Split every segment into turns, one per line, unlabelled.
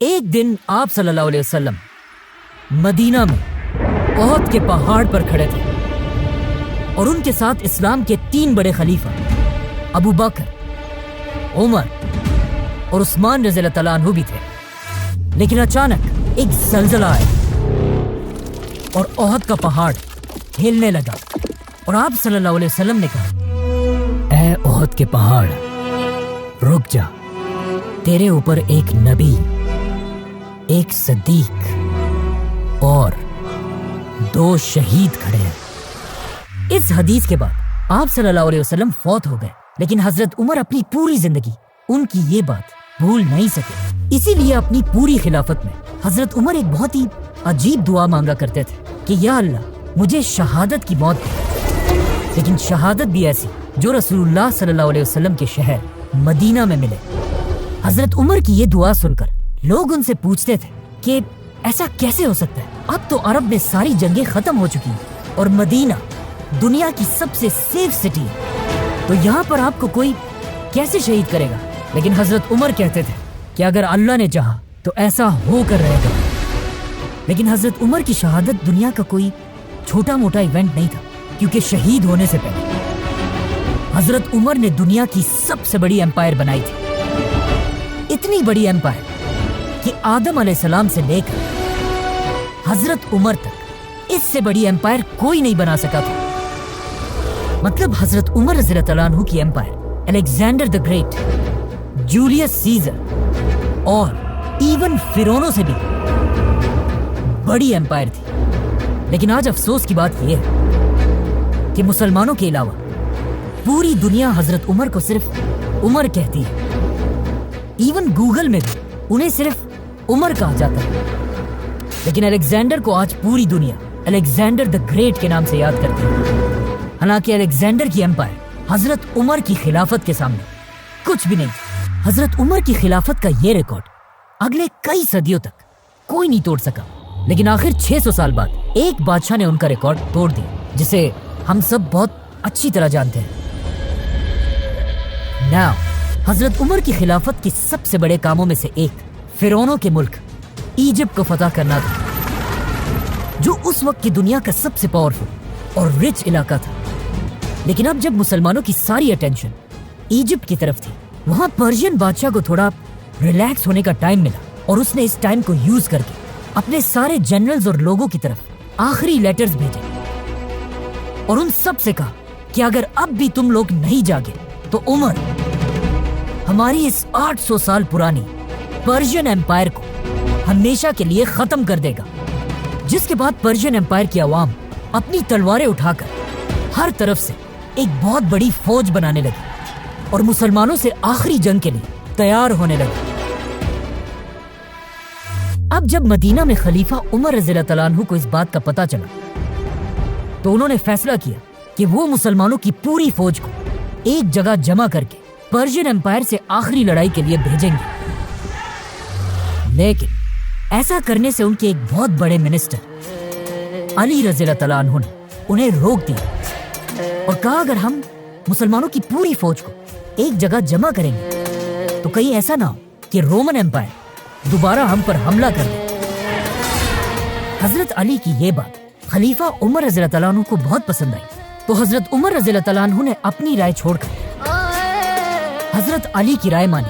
ایک دن آپ صلی اللہ علیہ وسلم مدینہ میں احد کے پہاڑ پر کھڑے تھے اور ان کے ساتھ اسلام کے 3 بڑے خلیفہ ابو بکر، عمر اور عثمان رضی اللہ تعالیٰ عنہ بھی تھے۔ لیکن اچانک ایک زلزلہ آیا اور احد کا پہاڑ ہلنے لگا اور آپ صلی اللہ علیہ وسلم نے کہا، اے احد کے پہاڑ رک جا، تیرے اوپر ایک نبی، ایک صدیق اور 2 شہید کھڑے ہیں۔ اس حدیث کے بعد آپ صلی اللہ علیہ وسلم فوت ہو گئے، لیکن حضرت عمر اپنی پوری زندگی ان کی یہ بات بھول نہیں سکے۔ اسی لیے اپنی پوری خلافت میں حضرت عمر ایک بہت ہی عجیب دعا مانگا کرتے تھے کہ یا اللہ مجھے شہادت کی موت دے، لیکن شہادت بھی ایسی جو رسول اللہ صلی اللہ علیہ وسلم کے شہر مدینہ میں ملے۔ حضرت عمر کی یہ دعا سن کر لوگ ان سے پوچھتے تھے کہ ایسا کیسے ہو سکتا ہے؟ اب تو عرب میں ساری جنگیں ختم ہو چکی ہیں اور مدینہ دنیا کی سب سے سیف سٹی ہے، تو یہاں پر آپ کو کوئی کیسے شہید کرے گا؟ لیکن حضرت عمر کہتے تھے کہ اگر اللہ نے چاہا تو ایسا ہو کر رہے گا۔ لیکن حضرت عمر کی شہادت دنیا کا کوئی چھوٹا موٹا ایونٹ نہیں تھا، کیونکہ شہید ہونے سے پہلے حضرت عمر نے دنیا کی سب سے بڑی ایمپائر بنائی تھی، اتنی بڑی ایمپائر کہ آدم علیہ السلام سے لے کر حضرت عمر تک اس سے بڑی ایمپائر کوئی نہیں بنا سکا تھا۔ مطلب حضرت عمر رضی اللہ تعالیٰ عنہ کی empire Alexander the great, Julius Caesar اور ایون فرعونوں سے بھی بڑی ایمپائر تھی۔ لیکن آج افسوس کی بات یہ ہے کہ مسلمانوں کے علاوہ پوری دنیا حضرت عمر کو صرف عمر کہتی ہے، ایون گوگل میں بھی انہیں صرف عمر کہا جاتا ہے۔ لیکن الیگزینڈر کو آج پوری دنیا الیگزینڈر دی گریٹ کے نام سے یاد کرتی ہے، حالانکہ الیگزینڈر کی ایمپائر حضرت عمر کی خلافت کے سامنے کچھ بھی نہیں تھی۔ حضرت عمر کی خلافت کا یہ ریکارڈ اگلے کئی صدیوں تک کوئی نہیں توڑ سکا، لیکن آخر 600 سال بعد ایک بادشاہ نے ان کا ریکارڈ توڑ دیا، جسے ہم سب بہت اچھی طرح جانتے ہیں۔ ناؤ حضرت عمر کی خلافت کے سب سے بڑے کاموں میں سے ایک فرعونوں کے ملک ایجپٹ کو فتح کرنا تھا، جو اس وقت کی دنیا کا سب سے پاورفل اور رچ علاقہ تھا۔ لیکن اب جب مسلمانوں کی ساری اٹینشن ایجپٹ کی طرف تھی، وہاں پرشین بادشاہ کو تھوڑا ریلیکس ہونے کا ٹائم ملا اور اس نے اس ٹائم کو یوز کر کے اپنے سارے جنرلز اور لوگوں کی طرف آخری لیٹرز بھیجے اور ان سب سے کہا کہ اگر اب بھی تم لوگ نہیں جاگے تو عمر ہماری اس 800 سال پرانی پرشین ایمپائر کو ہمیشہ کے لیے ختم کر دے گا۔ جس کے بعد پرشین ایمپائر کی عوام اپنی تلواریں اٹھا کر ہر طرف سے ایک بہت بڑی فوج بنانے لگی اور مسلمانوں سے آخری جنگ کے لیے تیار ہونے لگے۔ اب جب مدینہ میں خلیفہ عمر رضی اللہ تعالیٰ عنہ کو اس بات کا پتہ چلا تو انہوں نے فیصلہ کیا کہ وہ مسلمانوں کی پوری فوج کو ایک جگہ جمع کر کے پرشین ایمپائر سے آخری لڑائی کے لیے بھیجیں گے۔ لیکن ایسا کرنے سے ان کے ایک بہت بڑے منسٹر علی رضی اللہ تعالیٰ عنہ نے انہیں روک دیا اور کہا اگر ہم مسلمانوں کی پوری فوج کو ایک جگہ جمع کریں گے تو کہیں ایسا نہ ہو کہ رومن ایمپائر دوبارہ ہم پر حملہ کر دے۔ حضرت علی کی یہ بات خلیفہ عمر رضی اللہ تعالیٰ عنہ کو بہت پسند آئی، تو حضرت عمر رضی اللہ تعالیٰ عنہ نے اپنی رائے چھوڑ کر حضرت علی کی رائے مانی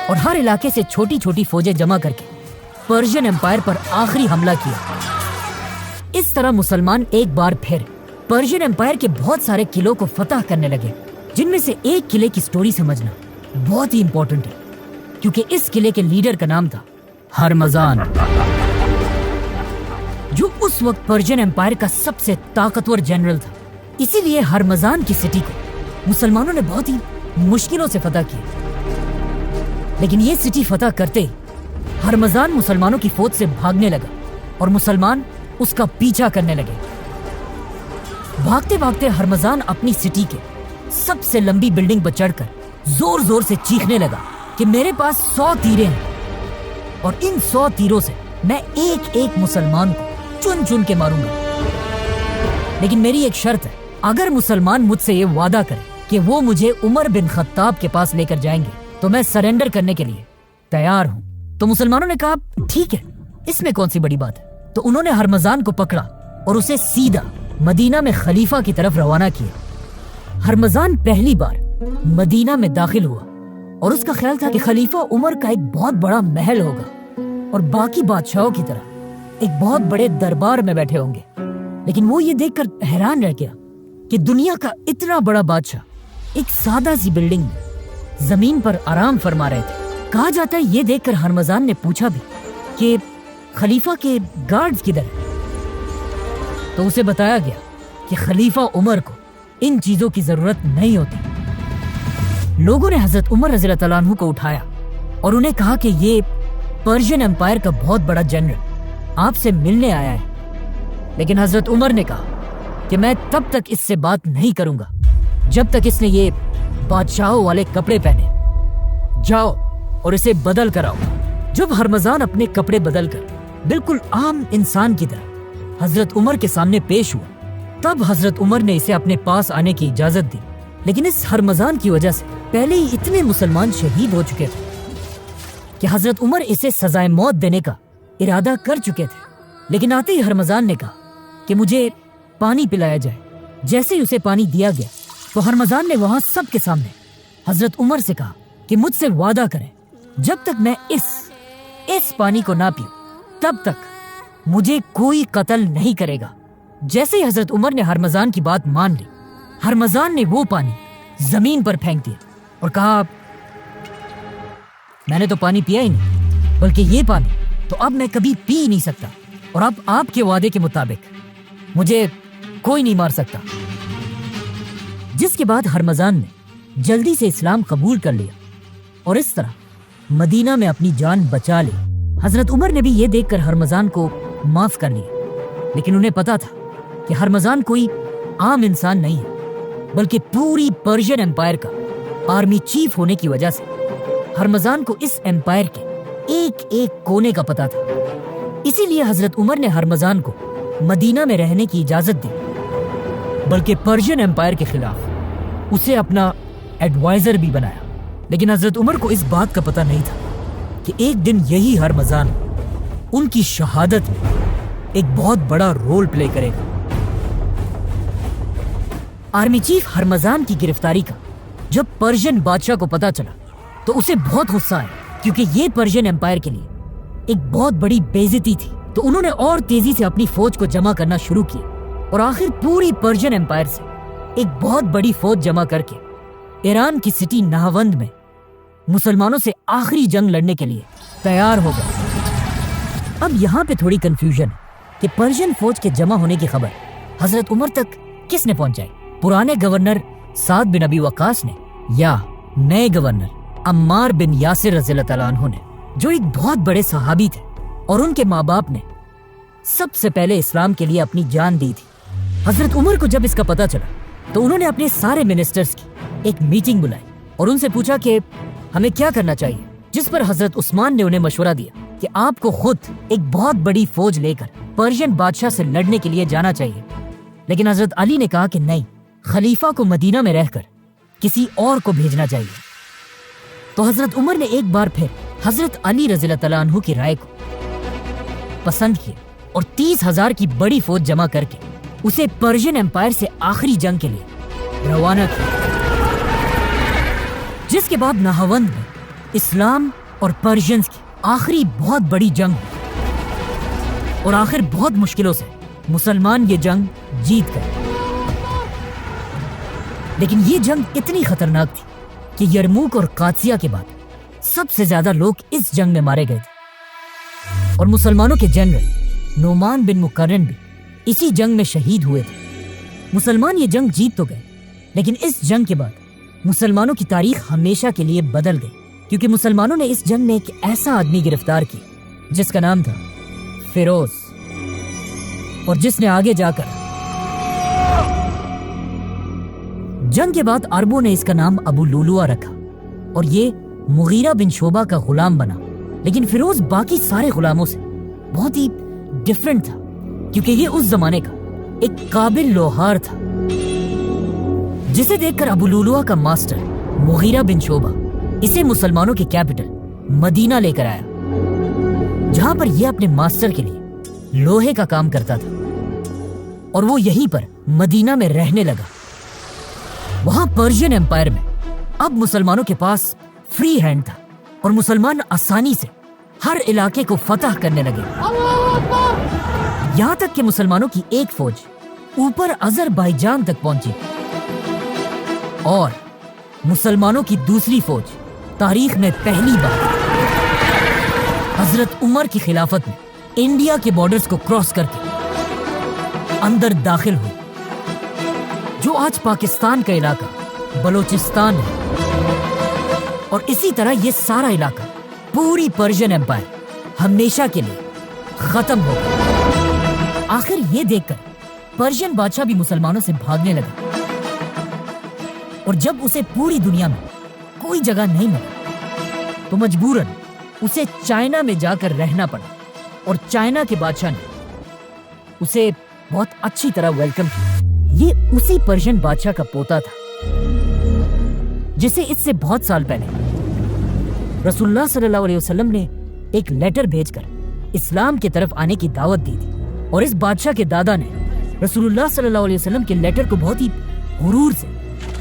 اور ہر علاقے سے چھوٹی چھوٹی فوجیں جمع کر کے پرشین ایمپائر پر آخری حملہ کیا۔ اس طرح مسلمان ایک بار پھر پرشین ایمپائر کے بہت سارے قلعوں کو فتح کرنے لگے، جن میں سے ایک قلعے کی سٹوری سمجھنا بہت ہی امپورٹنٹ ہے، کیونکہ اس قلعے کے لیڈر کا نام تھا ہرمزان، جو اس وقت پرشین ایمپائر کا سب سے طاقتور جنرل تھا۔ اسی لیے ہرمزان کی سٹی کو مسلمانوں نے بہت ہی مشکلوں سے فتح کیا، لیکن یہ سٹی فتح کرتے ہی ہرمزان مسلمانوں کی فوج سے بھاگنے لگا اور مسلمان اس کا پیچھا کرنے لگے۔ بھاگتے بھاگتے ہرمزان اپنی سٹی کے سب سے لمبی بلڈنگ پر چڑھ کر زور زور سے چیخنے لگا کہ میرے پاس 100 تیریں ہیں اور ان 100 تیروں سے میں ایک ایک مسلمان کو چن چن کے ماروں گا، لیکن میری ایک شرط ہے، اگر مسلمان مجھ سے یہ وعدہ کرے کہ وہ مجھے عمر بن خطاب کے پاس لے کر جائیں گے تو میں سرنڈر کرنے کے لیے تیار ہوں۔ تو مسلمانوں نے کہا ٹھیک ہے، اس میں کون سی بڑی بات ہے۔ تو انہوں نے ہرمزان کو پکڑا اور اسے سیدھا مدینہ میں خلیفہ کی طرف روانہ کیا۔ ہرمزان پہلی بار مدینہ میں داخل ہوا اور اس کا خیال تھا کہ خلیفہ عمر کا ایک بہت بڑا محل ہوگا اور باقی بادشاہوں کی طرح ایک بہت بڑے دربار میں بیٹھے ہوں گے، لیکن وہ یہ دیکھ کر حیران رہ گیا کہ دنیا کا اتنا بڑا بادشاہ ایک سادہ سی بلڈنگ میں زمین پر آرام فرما رہے تھے۔ کہا جاتا ہے یہ دیکھ کر ہرمزان نے پوچھا بھی کہ خلیفہ کے گارڈز کدھر ہیں؟ تو اسے بتایا گیا کہ خلیفہ عمر کو ان چیزوں کی ضرورت نہیں ہوتی۔ لوگوں نے حضرت عمر رضی اللہ تعالیٰ عنہ کو اٹھایا اور انہیں کہا کہ یہ پرشین امپائر کا بہت بڑا جنرل آپ سے ملنے آیا ہے، لیکن حضرت عمر نے کہا کہ میں تب تک اس سے بات نہیں کروں گا جب تک اس نے یہ بادشاہوں والے کپڑے پہنے۔ جاؤ اور اسے بدل کر آؤ۔ جب ہرمزان اپنے کپڑے بدل کر بالکل عام انسان کی طرح حضرت عمر کے سامنے پیش ہوا، تب حضرت عمر نے اسے اپنے پاس آنے کی اجازت دی، لیکن اس ہرمزان کی وجہ سے پہلے ہی اتنے مسلمان شہید ہو چکے تھے کہ حضرت عمر اسے سزائے موت دینے کا ارادہ کر چکے تھے۔ لیکن آتے ہی ہرمزان نے کہا کہ مجھے پانی پلایا جائے۔ جیسے ہی اسے پانی دیا گیا تو ہرمزان نے وہاں سب کے سامنے حضرت عمر سے کہا کہ مجھ سے وعدہ کریں جب تک میں اس پانی کو نہ پیوں تب تک مجھے کوئی قتل نہیں کرے گا۔ جیسے ہی حضرت عمر نے ہرمزان کی بات مان لی، ہرمزان نے وہ پانی زمین پر پھینک دیا اور کہا میں نے تو پانی پیا ہی نہیں، بلکہ یہ پانی تو اب میں کبھی پی ہی نہیں سکتا، اور اب آپ کے وعدے کے مطابق مجھے کوئی نہیں مار سکتا۔ جس کے بعد ہرمزان نے جلدی سے اسلام قبول کر لیا اور اس طرح مدینہ میں اپنی جان بچا لی۔ حضرت عمر نے بھی یہ دیکھ کر ہرمزان کو معاف کر لیا، لیکن انہیں پتا تھا کہ ہرمزان کوئی عام انسان نہیں ہے، بلکہ پوری پرشین امپائر کا آرمی چیف ہونے کی وجہ سے ہرمزان کو اس امپائر کے ایک ایک کونے کا پتا تھا۔ اسی لیے حضرت عمر نے ہرمزان کو مدینہ میں رہنے کی اجازت دی، بلکہ پرشین امپائر کے خلاف اسے اپنا ایڈوائزر بھی بنایا۔ لیکن حضرت عمر کو اس بات کا پتہ نہیں تھا کہ ایک دن یہی ہرمزان ان کی شہادت میں ایک بہت بڑا رول پلے کرے گا۔ آرمی چیف ہرمزان کی گرفتاری کا جب پرشین بادشاہ کو پتہ چلا تو اسے بہت غصہ آیا، کیونکہ یہ پرشین امپائر کے لیے ایک بہت بڑی بے عزتی تھی۔ تو انہوں نے اور تیزی سے اپنی فوج کو جمع کرنا شروع کیا اور آخر پوری پرشین امپائر سے ایک بہت بڑی فوج جمع کر کے ایران کی سٹی نہاوند میں مسلمانوں سے آخری جنگ لڑنے کے لیے تیار ہو گئے۔ اب یہاں پہ تھوڑی کنفیوژن ہے کہ پرشین فوج کے جمع ہونے کی خبر حضرت عمر تک کس نے پہنچائی؟ پرانے گورنر سعد بن ابی وقاص نے یا نئے گورنر عمار بن یاسر رضی اللہ تعالیٰ عنہ نے، جو ایک بہت بڑے صحابی تھے اور ان کے ماں باپ نے سب سے پہلے اسلام کے لیے اپنی جان دی تھی۔ حضرت عمر کو جب اس کا پتہ چلا تو انہوں نے اپنے سارے منسٹرز کی ایک میٹنگ بلائی اور ان سے پوچھا کہ ہمیں کیا کرنا چاہیے، جس پر حضرت عثمان نے انہیں مشورہ دیا کہ آپ کو خود ایک بہت بڑی فوج لے کر پرشین بادشاہ سے لڑنے کے لیے جانا چاہیے۔ لیکن حضرت علی نے کہا کہ نہیں، خلیفہ کو مدینہ میں رہ کر کسی اور کو بھیجنا چاہیے۔ تو حضرت عمر نے ایک بار پھر حضرت علی رضی اللہ تعالیٰ عنہ کی رائے کو پسند کیا اور 30,000 کی بڑی فوج جمع کر کے اسے پرشین امپائر سے آخری جنگ کے لیے روانہ کیا، جس کے بعد نہاوند میں اسلام اور پرشینز کی آخری بہت بڑی جنگ ہوئی اور آخر بہت مشکلوں سے مسلمان یہ جنگ جیت گئے۔ لیکن یہ جنگ اتنی خطرناک تھی کہ یرموک اور قادسیہ کے بعد سب سے زیادہ لوگ اس جنگ میں مارے گئے تھے اور مسلمانوں کے جنرل نعمان بن مقرن بھی اسی جنگ میں شہید ہوئے تھے۔ مسلمان یہ جنگ جیت تو گئے، لیکن اس جنگ کے بعد مسلمانوں کی تاریخ ہمیشہ کے لیے بدل گئی، کیونکہ مسلمانوں نے اس جنگ میں ایک ایسا آدمی گرفتار کیا جس کا نام تھا فیروز، اور جس نے آگے جا کر جنگ کے بعد عربوں نے اس کا نام ابو لولوا رکھا اور یہ مغیرہ بن شعبہ کا غلام بنا۔ لیکن فیروز باقی سارے غلاموں سے بہت ہی ڈیفرنٹ تھا، کیونکہ یہ اس زمانے کا ایک قابل لوہار تھا، جسے دیکھ کر ابو لولوا کا ماسٹر مغیرہ بن شعبہ اسے مسلمانوں کے کیپٹل مدینہ لے کر آیا وہاں پر یہ اپنے ماسٹر کے لیے لوہے کا کام کرتا تھا اور وہ یہیں پر مدینہ میں رہنے لگا۔ وہاں پرشین ایمپائر میں اب مسلمانوں کے پاس فری ہینڈ تھا اور مسلمان آسانی سے ہر علاقے کو فتح کرنے لگے، یہاں تک کہ مسلمانوں کی ایک فوج اوپر آذربائیجان تک پہنچی اور مسلمانوں کی دوسری فوج تاریخ میں پہلی بار حضرت عمر کی خلافت میں انڈیا کے بارڈرز کو کراس کر کے اندر داخل ہوئی، جو آج پاکستان کا علاقہ بلوچستان ہے، اور اسی طرح یہ سارا علاقہ پوری پرشین ایمپائر ہمیشہ کے لیے ختم ہو گیا۔ آخر یہ دیکھ کر پرشین بادشاہ بھی مسلمانوں سے بھاگنے لگا، اور جب اسے پوری دنیا میں کوئی جگہ نہیں ملی تو مجبوراً اسے چائنا میں جا کر رہنا پڑا، اور چائنا کے بادشاہ نے اسے بہت اچھی طرح ویلکم کیا۔ یہ اسی پرشین بادشاہ کا پوتا تھا جسے اس سے بہت سال پہلے رسول اللہ صلی اللہ علیہ وسلم نے ایک لیٹر بھیج کر اسلام کی طرف آنے کی دعوت دی تھی، اور اس بادشاہ کے دادا نے رسول اللہ صلی اللہ علیہ وسلم کے لیٹر کو بہت ہی غرور سے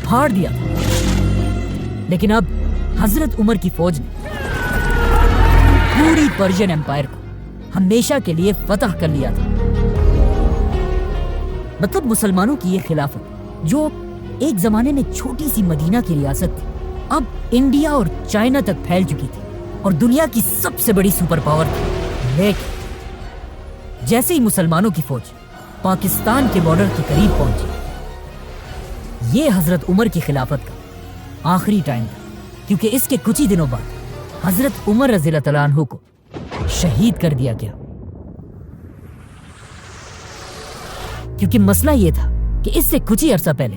پھاڑ دیا تھا۔ لیکن اب حضرت عمر کی فوج نے پوری پرشین ایمپائر کو ہمیشہ کے لیے فتح کر لیا تھا۔ مطلب مسلمانوں کی یہ خلافت جو ایک زمانے میں چھوٹی سی مدینہ کی ریاست تھی، اب انڈیا اور چائنا تک پھیل چکی تھی اور دنیا کی سب سے بڑی سپر پاور تھی۔ لیکن جیسے ہی مسلمانوں کی فوج پاکستان کے بارڈر کے قریب پہنچی، یہ حضرت عمر کی خلافت کا آخری ٹائم تھا، کیونکہ اس کے کچھ ہی دنوں بعد حضرت عمر رضی اللہ تعالیٰ عنہ کو شہید کر دیا گیا۔ کیونکہ مسئلہ یہ تھا کہ اس سے کچھ ہی عرصہ پہلے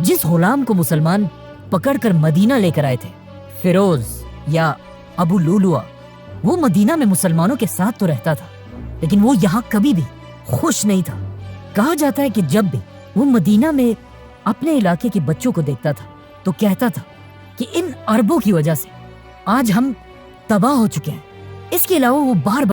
جس غلام کو مسلمان پکڑ کر مدینہ لے کر آئے تھے، فیروز یا ابو لولوا، وہ مدینہ میں مسلمانوں کے ساتھ تو رہتا تھا، لیکن وہ یہاں کبھی بھی خوش نہیں تھا۔ کہا جاتا ہے کہ جب بھی وہ مدینہ میں اپنے علاقے کے بچوں کو دیکھتا تھا تو کہتا تھا کہ ان عربوں کی وجہ سے آج ہم تباہ ہو چکے ہیں۔ اس کے علاوہ وہ بار بار